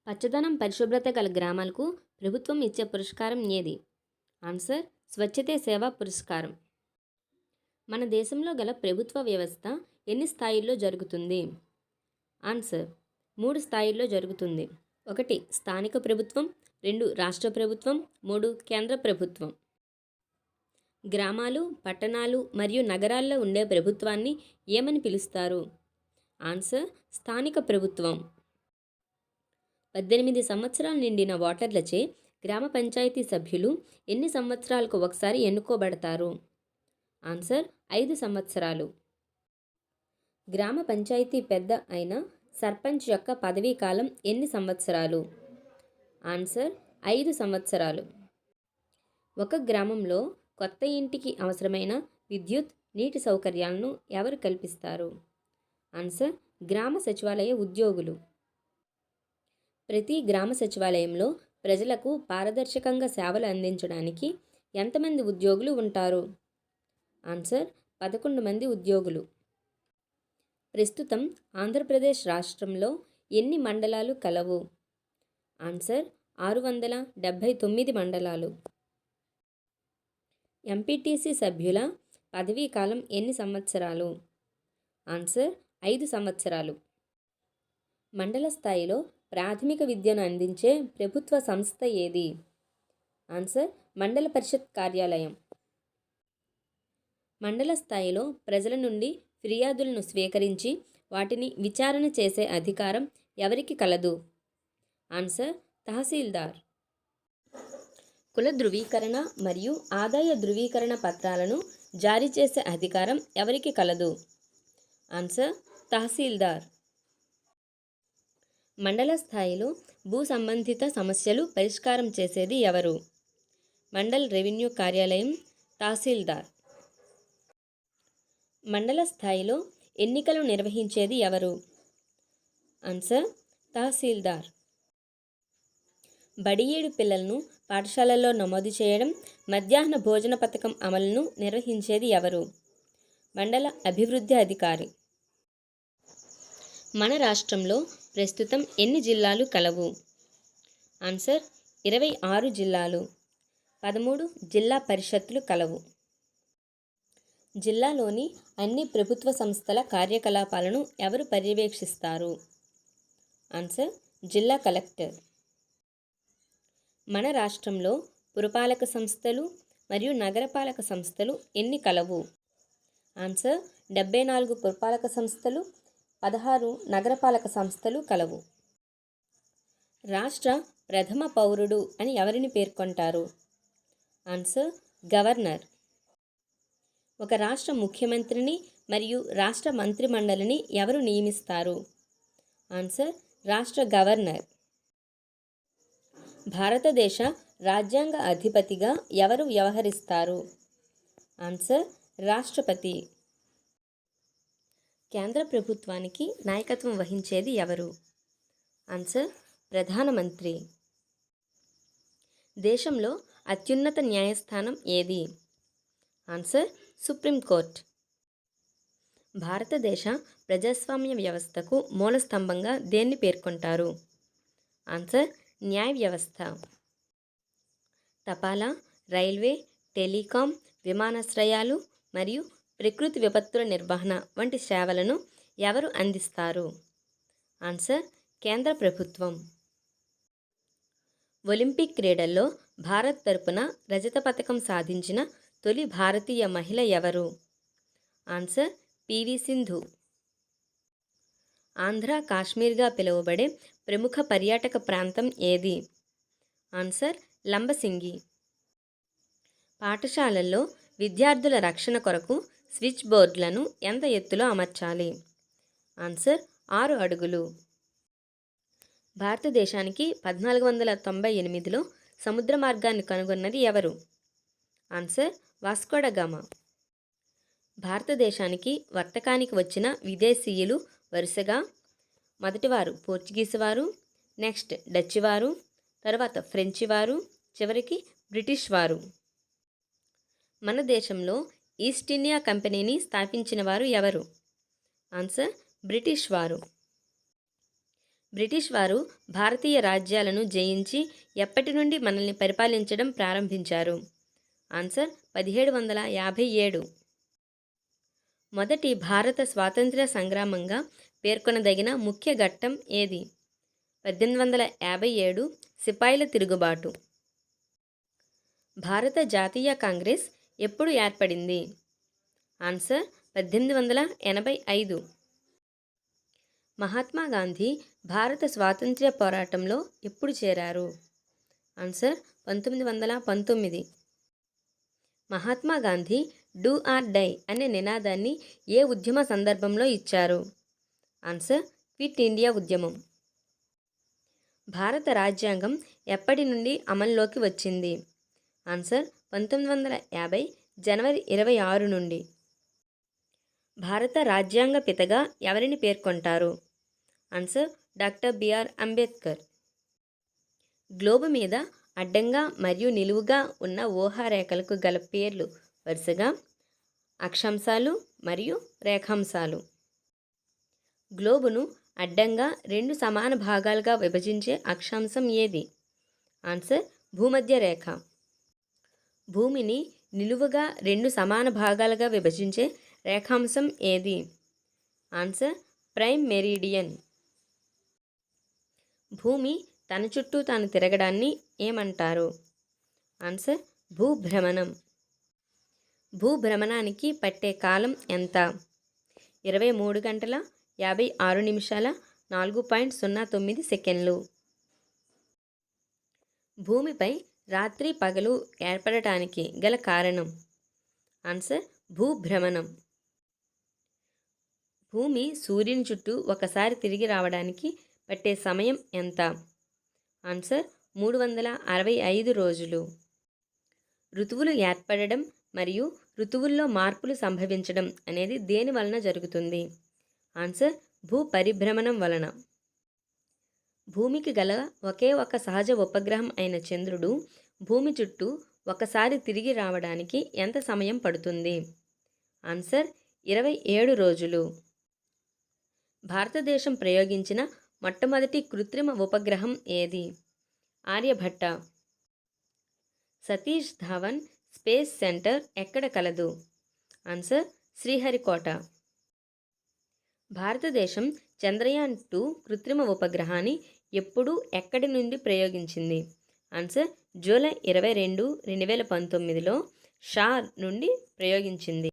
పచ్చదనం పరిశుభ్రత గల గ్రామాలకు ప్రభుత్వం ఇచ్చే పురస్కారం ఏది? ఆన్సర్ స్వచ్ఛతే సేవా పురస్కారం. మన దేశంలో గల ప్రభుత్వ వ్యవస్థ ఎన్ని స్థాయిల్లో జరుగుతుంది? ఆన్సర్ 3 స్థాయిల్లో జరుగుతుంది. 1 స్థానిక ప్రభుత్వం, 2 రాష్ట్ర ప్రభుత్వం, 3 కేంద్ర ప్రభుత్వం. గ్రామాలు, పట్టణాలు మరియు నగరాల్లో ఉండే ప్రభుత్వాన్ని ఏమని పిలుస్తారు? ఆన్సర్ స్థానిక ప్రభుత్వం. 18 సంవత్సరాలు నిండిన ఓటర్లచే గ్రామ పంచాయతీ సభ్యులు ఎన్ని సంవత్సరాలకు ఒకసారి ఎన్నుకోబడతారు? ఆన్సర్ 5 సంవత్సరాలు. గ్రామ పంచాయతీ పెద్ద అయిన సర్పంచ్ యొక్క పదవీ కాలం ఎన్ని సంవత్సరాలు? ఆన్సర్ 5 సంవత్సరాలు. ఒక గ్రామంలో కొత్త ఇంటికి అవసరమైన విద్యుత్, నీటి సౌకర్యాలను ఎవరు కల్పిస్తారు? ఆన్సర్ గ్రామ సచివాలయ ఉద్యోగులు. ప్రతి గ్రామ సచివాలయంలో ప్రజలకు పారదర్శకంగా సేవలు అందించడానికి ఎంతమంది ఉద్యోగులు ఉంటారు? ఆన్సర్ 11 మంది ఉద్యోగులు. ప్రస్తుతం ఆంధ్రప్రదేశ్ రాష్ట్రంలో ఎన్ని మండలాలు కలవు? ఆన్సర్ 679 మండలాలు. ఎంపీటీసీ సభ్యుల పదవీ కాలం ఎన్ని సంవత్సరాలు? ఆన్సర్ 5 సంవత్సరాలు. మండల స్థాయిలో ప్రాథమిక విద్యను అందించే ప్రభుత్వ సంస్థ ఏది? ఆన్సర్ మండల పరిషత్ కార్యాలయం. మండల స్థాయిలో ప్రజల నుండి ఫిర్యాదులను స్వీకరించి వాటిని విచారణ చేసే అధికారం ఎవరికి కలదు? ఆన్సర్ తహసీల్దార్. కుల ధృవీకరణ మరియు ఆదాయ ధృవీకరణ పత్రాలను జారీ చేసే అధికారం ఎవరికి కలదు? ఆన్సర్ తహసీల్దార్. మండల స్థాయిలో భూ సంబంధిత సమస్యలు పరిష్కారం చేసేది ఎవరు? మండల్ రెవెన్యూ కార్యాలయం, తహసీల్దార్. మండల స్థాయిలో ఎన్నికలు నిర్వహించేది ఎవరు? ఆన్సర్ తహసీల్దార్. బడియేడు పిల్లలను పాఠశాలల్లో నమోదు చేయడం, మధ్యాహ్న భోజన పథకం అమలును నిర్వహించేది ఎవరు? మండల అభివృద్ధి అధికారి. మన రాష్ట్రంలో ప్రస్తుతం ఎన్ని జిల్లాలు కలవు? ఆన్సర్ 26 జిల్లాలు. 13 జిల్లా పరిషత్తులు కలవు. జిల్లాలోని అన్ని ప్రభుత్వ సంస్థల కార్యకలాపాలను ఎవరు పర్యవేక్షిస్తారు? ఆన్సర్ జిల్లా కలెక్టర్. మన రాష్ట్రంలో పురపాలక సంస్థలు మరియు నగరపాలక సంస్థలు ఎన్ని కలవు? ఆన్సర్ 74 పురపాలక సంస్థలు, 16 నగరపాలక సంస్థలు కలవు. రాష్ట్ర ప్రథమ పౌరుడు అని ఎవరిని పేర్కొంటారు? Answer governor. ఒక రాష్ట్ర ముఖ్యమంత్రిని మరియు రాష్ట్ర మంత్రిమండలిని ఎవరు నియమిస్తారు? ఆన్సర్ రాష్ట్ర గవర్నర్. భారతదేశ రాజ్యాంగ అధిపతిగా ఎవరు వ్యవహరిస్తారు? ఆన్సర్ రాష్ట్రపతి. కేంద్ర ప్రభుత్వానికి నాయకత్వం వహించేది ఎవరు? ఆన్సర్ ప్రధానమంత్రి. దేశంలో అత్యున్నత న్యాయస్థానం ఏది? Answer supreme court. భారతదేశ ప్రజాస్వామ్య వ్యవస్థకు మూలస్తంభంగా దేన్ని పేర్కొంటారు? ఆన్సర్ న్యాయ వ్యవస్థ. తపాలా, రైల్వే, టెలికాం, విమానాశ్రయాలు మరియు ప్రకృతి విపత్తుల నిర్వహణ వంటి సేవలను ఎవరు అందిస్తారు? ఆన్సర్ కేంద్ర ప్రభుత్వం. ఒలింపిక్ క్రీడల్లో భారత్ తరపున రజత పథకం సాధించిన తొలి భారతీయ మహిళ ఎవరు? ఆన్సర్ పివి సింధు. ఆంధ్ర కాశ్మీర్గా పిలువబడే ప్రముఖ పర్యాటక ప్రాంతం ఏది? ఆన్సర్ లంబసింగి. పాఠశాలల్లో విద్యార్థుల రక్షణ కొరకు స్విచ్ బోర్డులను ఎంత ఎత్తులో అమర్చాలి? ఆన్సర్ 6 అడుగులు. భారతదేశానికి 1498లో సముద్ర మార్గాన్ని కనుగొన్నది ఎవరు? Answer Vasco da Gama. భారతదేశానికి వర్తకానికి వచ్చిన విదేశీయులు వరుసగా మొదటివారు పోర్చుగీసు వారు, నెక్స్ట్ డచ్ వారు, తర్వాత ఫ్రెంచి వారు, చివరికి బ్రిటిష్ వారు. మన దేశంలో ఈస్ట్ ఇండియా కంపెనీని స్థాపించిన వారు ఎవరు? ఆన్సర్ బ్రిటిష్ వారు. బ్రిటిష్ వారు భారతీయ రాజ్యాలను జయించి ఎప్పటి నుండి మనల్ని పరిపాలించడం ప్రారంభించారు? ఆన్సర్ 1757. మొదటి భారత స్వాతంత్ర్య సంగ్రామంగా పేర్కొనదగిన ముఖ్య ఘట్టం ఏది? 1857 సిపాయిల తిరుగుబాటు. భారత జాతీయ కాంగ్రెస్ ఎప్పుడు ఏర్పడింది? ఆన్సర్ 1885. మహాత్మా గాంధీ భారత స్వాతంత్ర్య పోరాటంలో ఎప్పుడు చేరారు? Answer 1919. Mahatma Gandhi do or die అనే నినాదాన్ని ఏ ఉద్యమ సందర్భంలో ఇచ్చారు? ఆన్సర్ క్విట్ ఇండియా ఉద్యమం. భారత రాజ్యాంగం ఎప్పటి నుండి అమల్లోకి వచ్చింది? ఆన్సర్ 1950 జనవరి 26 నుండి. భారత రాజ్యాంగ పితగా ఎవరిని పేర్కొంటారు? Answer doctor B R Ambedkar. Globe మీద అడ్డంగా మరియు నిలువుగా ఉన్న ఊహారేఖలకు గల పేర్లు వరుసగా అక్షాంశాలు మరియు రేఖాంశాలు. గ్లోబును అడ్డంగా 2 సమాన భాగాలుగా విభజించే అక్షాంశం ఏది? ఆన్సర్ భూమధ్య రేఖ. భూమిని నిలువుగా 2 సమాన భాగాలుగా విభజించే రేఖాంశం ఏది? Answer prime meridian. భూమి తన చుట్టూ తాను తిరగడాన్ని ఏమంటారు? ఆన్సర్ భూభ్రమణం. భూభ్రమణానికి పట్టే కాలం ఎంత? 23 గంటల 56 నిమిషాల 4.09 సెకండ్లు. భూమిపై రాత్రి పగలు ఏర్పడటానికి గల కారణం? ఆన్సర్ భూభ్రమణం. భూమి సూర్యుని చుట్టూ ఒకసారి తిరిగి రావడానికి పట్టే సమయం ఎంత? ఆన్సర్ 365 రోజులు. ఋతువులు ఏర్పడడం మరియు ఋతువుల్లో మార్పులు సంభవించడం అనేది దేని వలన జరుగుతుంది? ఆన్సర్ భూ పరిభ్రమణం వలన. భూమికి గల ఒకే ఒక సహజ ఉపగ్రహం అయిన చంద్రుడు భూమి చుట్టూ ఒకసారి తిరిగి రావడానికి ఎంత సమయం పడుతుంది? ఆన్సర్ 27 రోజులు. భారతదేశం ప్రయోగించిన మొట్టమొదటి కృత్రిమ ఉపగ్రహం ఏది? ఆర్యభట్ట. సతీష్ ధావన్ స్పేస్ సెంటర్ ఎక్కడ కలదు? ఆన్సర్ శ్రీహరికోట. భారతదేశం చంద్రయాన్-2 కృత్రిమ ఉపగ్రహాన్ని ఎప్పుడు ఎక్కడి నుండి ప్రయోగించింది? ఆన్సర్ జూలై 22, 2019లో షార్ నుండి ప్రయోగించింది.